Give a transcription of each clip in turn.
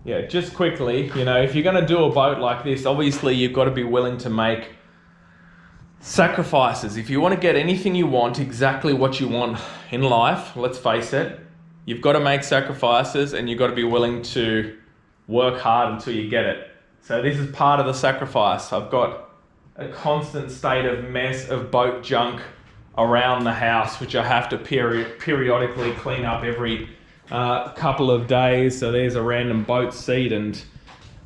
Yeah, just quickly, you know, if you're going to do a boat like this, obviously you've got to be willing to make sacrifices. If you want to get anything you want, exactly what you want in life, let's face it, you've got to make sacrifices and you've got to be willing to work hard until you get it. So this is part of the sacrifice. I've got a constant state of mess of boat junk around the house, which I have to periodically clean up every couple of days. So there's a random boat seat and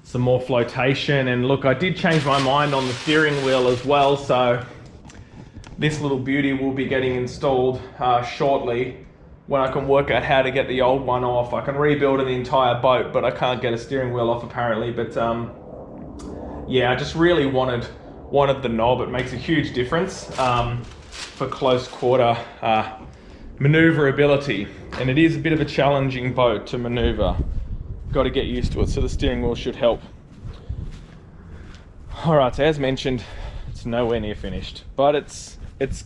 some more flotation. And look, I did change my mind on the steering wheel as well, so this little beauty will be getting installed shortly when I can work out how to get the old one off. I can rebuild the entire boat, but I can't get a steering wheel off apparently. But yeah, I just really wanted the knob. It makes a huge difference for close quarter maneuverability, and it is a bit of a challenging boat to maneuver. Got to get used to it, so the steering wheel should help. All right, so as mentioned, it's nowhere near finished, but it's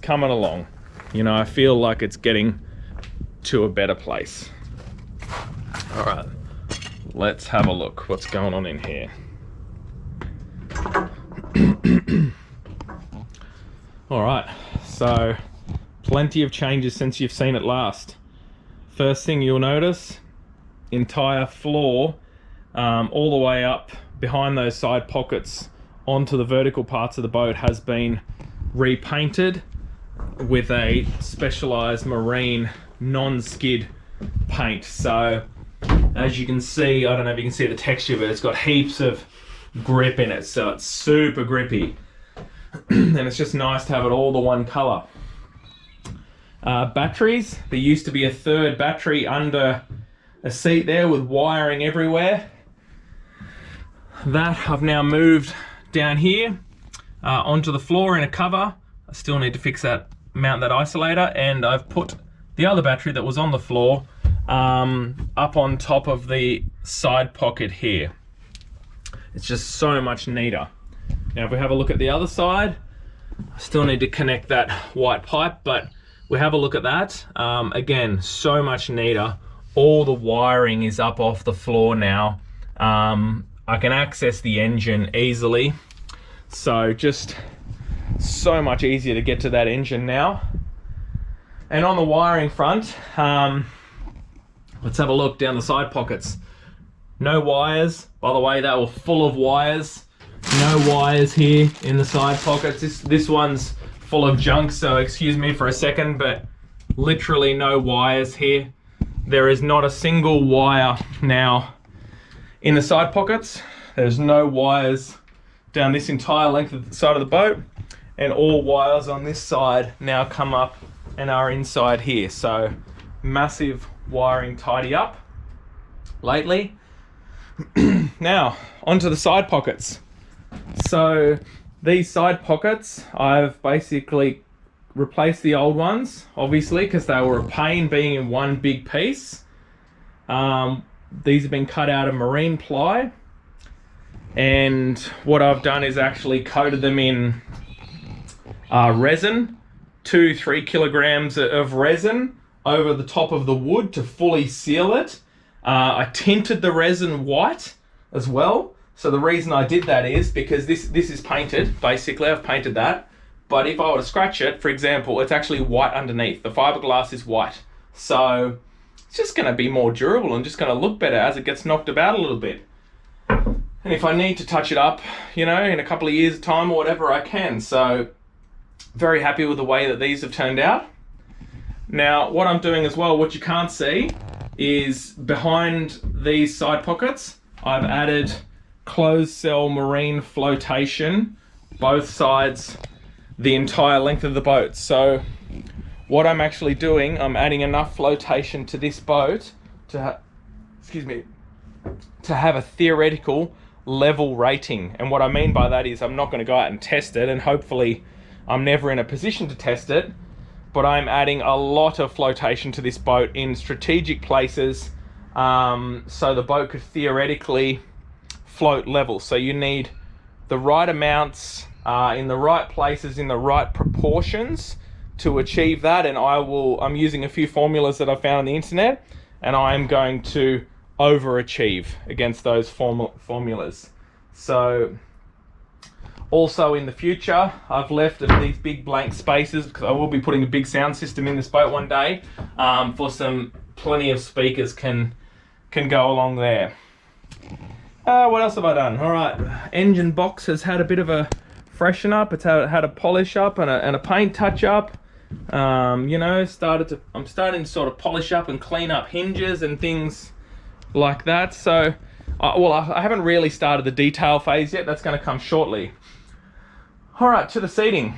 coming along. You know, I feel like it's getting to a better place. All right, let's have a look what's going on in here. All right, so plenty of changes since you've seen it last. First thing you'll notice, entire floor all the way up behind those side pockets onto the vertical parts of the boat has been repainted with a specialized marine non-skid paint. So as you can see, I don't know if you can see the texture, but it's got heaps of grip in it, so it's super grippy. And it's just nice to have it all the one color. Batteries, there used to be a third battery under a seat there with wiring everywhere. That I've now moved down here onto the floor in a cover. I still need to fix that, mount that isolator, and I've put the other battery that was on the floor up on top of the side pocket here. It's just so much neater. Now if we have a look at the other side, I still need to connect that white pipe, but we have a look at that. Again, so much neater. All the wiring is up off the floor now. I can access the engine easily. So just so much easier to get to that engine now. And on the wiring front, let's have a look down the side pockets. No wires, by the way, they were full of wires. No wires here in the side pockets. This one's full of junk, so excuse me for a second, but literally no wires here. There is not a single wire now in the side pockets. There's no wires down this entire length of the side of the boat, and all wires on this side now come up and are inside here. So massive wiring tidy up lately. Now onto the side pockets. So these side pockets, I've basically replaced the old ones, obviously, because they were a pain being in one big piece. These have been cut out of marine ply, and what I've done is actually coated them in resin, 2-3 kilograms of resin over the top of the wood to fully seal it. I tinted the resin white as well. So the reason I did that is because this is painted, basically, I've painted that. But if I were to scratch it, for example, it's actually white underneath. The fiberglass is white. So it's just gonna be more durable and just gonna look better as it gets knocked about a little bit. And if I need to touch it up, you know, in a couple of years' time or whatever, I can. So very happy with the way that these have turned out. Now, what I'm doing as well, what you can't see, is behind these side pockets, I've added closed cell marine flotation, both sides, the entire length of the boat. So what I'm actually doing, I'm adding enough flotation to this boat to have a theoretical level rating. And what I mean by that is I'm not going to go out and test it, and hopefully I'm never in a position to test it, but I'm adding a lot of flotation to this boat in strategic places, so the boat could theoretically float level. So you need the right amounts in the right places, in the right proportions to achieve that. And I'm using a few formulas that I found on the internet, and I'm going to overachieve against those formulas. So also in the future, I've left these big blank spaces because I will be putting a big sound system in this boat one day, for plenty of speakers can go along there. What else have I done? All right, engine box has had a bit of a freshen up. It's had a polish up and a paint touch up. You know, I'm starting to sort of polish up and clean up hinges and things like that. So, I haven't really started the detail phase yet. That's going to come shortly. All right, to the seating.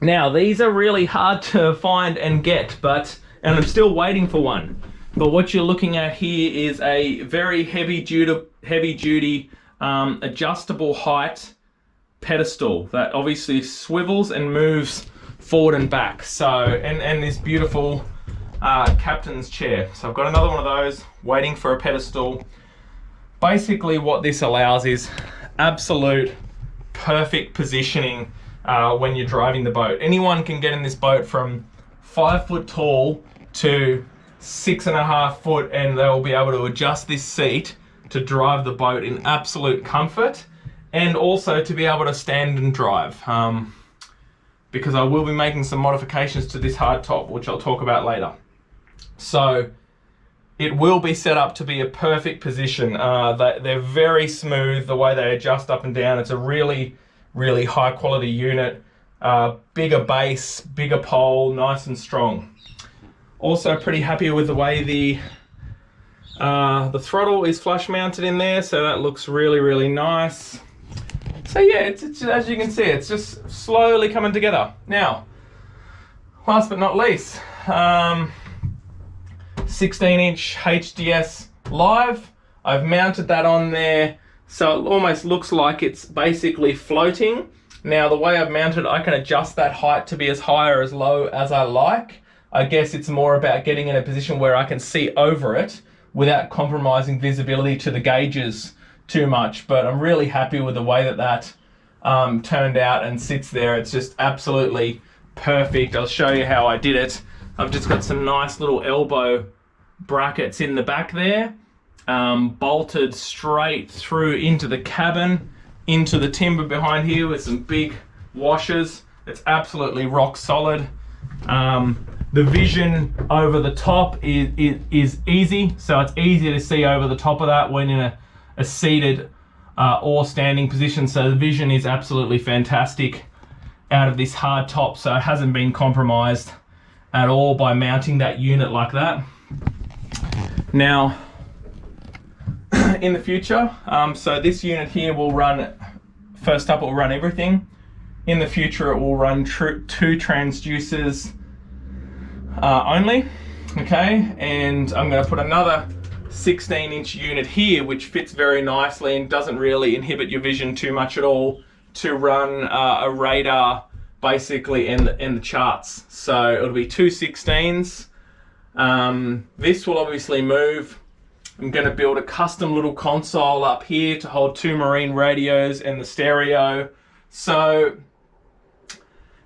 Now, these are really hard to find and get, and I'm still waiting for one. But what you're looking at here is a very heavy duty adjustable height pedestal that obviously swivels and moves forward and back. So, and this beautiful captain's chair. So I've got another one of those waiting for a pedestal. Basically what this allows is absolute perfect positioning when you're driving the boat. Anyone can get in this boat from 5 foot tall to 6.5 foot, and they'll be able to adjust this seat to drive the boat in absolute comfort, and also to be able to stand and drive. Because I will be making some modifications to this hard top, which I'll talk about later. So it will be set up to be a perfect position. They're very smooth the way they adjust up and down. It's a really, really high quality unit. Bigger base, bigger pole, nice and strong. Also pretty happy with the way the throttle is flush mounted in there, so that looks really, really nice. So yeah, it's as you can see, it's just slowly coming together. Now, last but not least, 16-inch HDS Live. I've mounted that on there, so it almost looks like it's basically floating. Now, the way I've mounted it, I can adjust that height to be as high or as low as I like. I guess it's more about getting in a position where I can see over it without compromising visibility to the gauges too much. But I'm really happy with the way that turned out and sits there. It's just absolutely perfect. I'll show you how I did it. I've just got some nice little elbow brackets in the back there, bolted straight through into the cabin, into the timber behind here with some big washers. It's absolutely rock solid. The vision over the top is easy, so it's easy to see over the top of that when in a seated or standing position. So the vision is absolutely fantastic out of this hard top, so it hasn't been compromised at all by mounting that unit like that. Now, in the future, so this unit here will run, first up it will run everything. In the future it will run 2 transducers only, okay? And I'm going to put another 16-inch unit here, which fits very nicely and doesn't really inhibit your vision too much at all, to run a radar basically in the charts. So it'll be 2 16s. This will obviously move. I'm going to build a custom little console up here to hold 2 marine radios and the stereo. So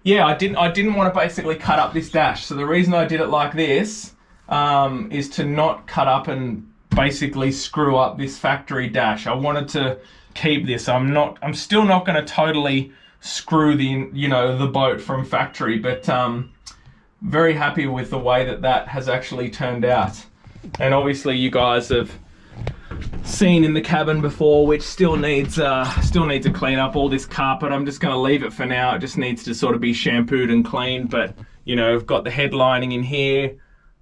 yeah, I didn't want to basically cut up this dash. So the reason I did it like this is to not cut up and basically screw up this factory dash. I wanted to keep this. I'm still not going to totally screw the boat from factory, but very happy with the way that has actually turned out. And obviously you guys have seen in the cabin before, which still needs a clean up, all this carpet. I'm just going to leave it for now. It just needs to sort of be shampooed and cleaned, but you know, I've got the headlining in here.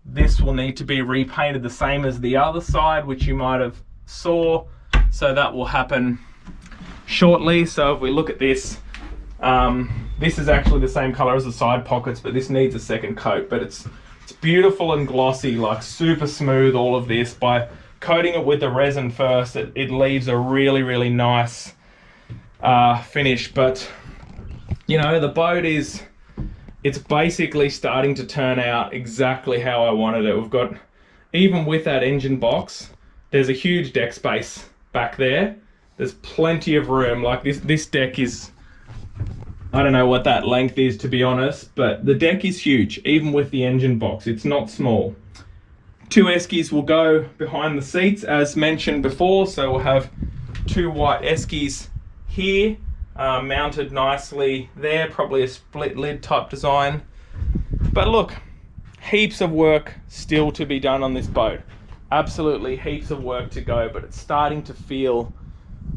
This will need to be repainted the same as the other side, which you might have saw. So that will happen shortly. So if we look at this, this is actually the same color as the side pockets, but this needs a second coat. But it's beautiful and glossy, like super smooth, all of this. By coating it with the resin first, it leaves a really, really nice finish. But you know, the boat it's basically starting to turn out exactly how I wanted it. We've got, even with that engine box, there's a huge deck space back there. There's plenty of room. Like this deck is, I don't know what that length is, to be honest, but the deck is huge, even with the engine box. It's not small. 2 Eskies will go behind the seats as mentioned before, so we'll have 2 white Eskies here, mounted nicely there, probably a split lid type design. But look, heaps of work still to be done on this boat. Absolutely heaps of work to go, but it's starting to feel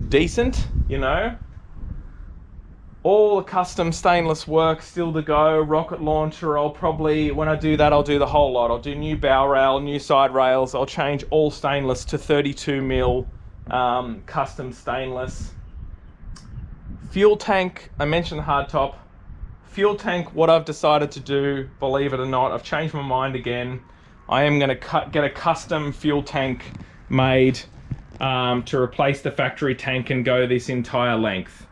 decent, you know. All the custom stainless work still to go. Rocket launcher, I'll probably, when I do that, I'll do the whole lot. I'll do new bow rail, new side rails. I'll change all stainless to 32 mil custom stainless. Fuel tank, I mentioned the hardtop. Fuel tank, what I've decided to do, believe it or not, I've changed my mind again. I am going to get a custom fuel tank made to replace the factory tank and go this entire length.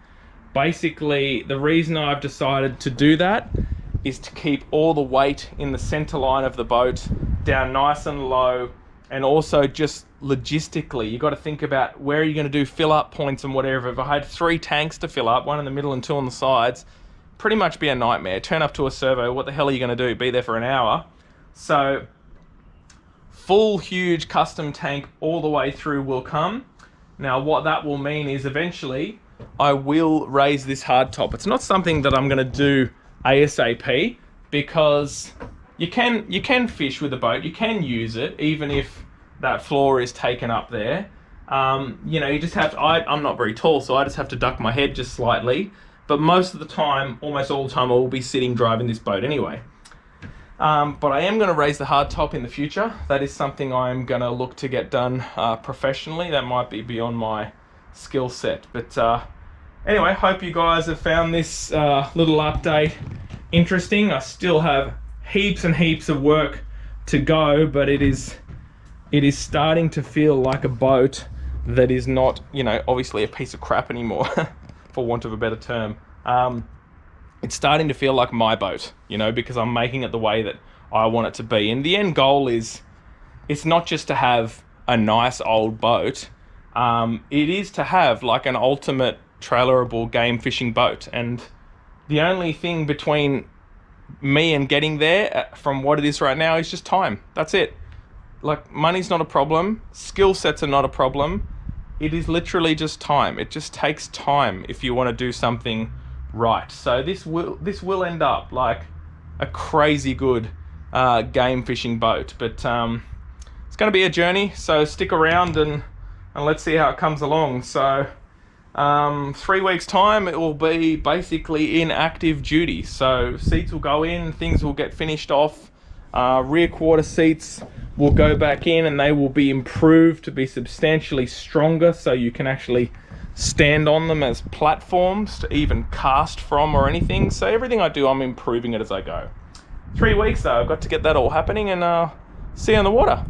Basically, the reason I've decided to do that is to keep all the weight in the center line of the boat down nice and low, and also just logistically, you got to think about where are you going to do fill up points and whatever. If I had 3 tanks to fill up, 1 in the middle and 2 on the sides, pretty much be a nightmare. Turn up to a servo, what the hell are you going to do? Be there for an hour. So full huge custom tank all the way through will come. Now what that will mean is eventually I will raise this hardtop. It's not something that I'm going to do ASAP, because you can fish with the boat, you can use it even if that floor is taken up there. You know, you just have to, I'm not very tall, so I just have to duck my head just slightly, but most of the time, almost all the time, I will be sitting driving this boat anyway. But I am going to raise the hardtop in the future. That is something I'm going to look to get done professionally. That might be beyond my skill set, but anyway, hope you guys have found this little update interesting. I still have heaps and heaps of work to go, but it is starting to feel like a boat that is not, you know, obviously a piece of crap anymore, for want of a better term. It's starting to feel like my boat, you know, because I'm making it the way that I want it to be. And the end goal is, it's not just to have a nice old boat. It is to have like an ultimate trailerable game fishing boat. And the only thing between me and getting there from what it is right now is just time. That's it. Like, money's not a problem. Skill sets are not a problem. It is literally just time. It just takes time if you want to do something right. So this will end up like a crazy good game fishing boat. But it's going to be a journey. So stick around and let's see how it comes along. So 3 weeks time, it will be basically in active duty. So seats will go in, things will get finished off. Rear quarter seats will go back in, and they will be improved to be substantially stronger, so you can actually stand on them as platforms to even cast from or anything. So everything I do, I'm improving it as I go. 3 weeks though, I've got to get that all happening, and see you on the water.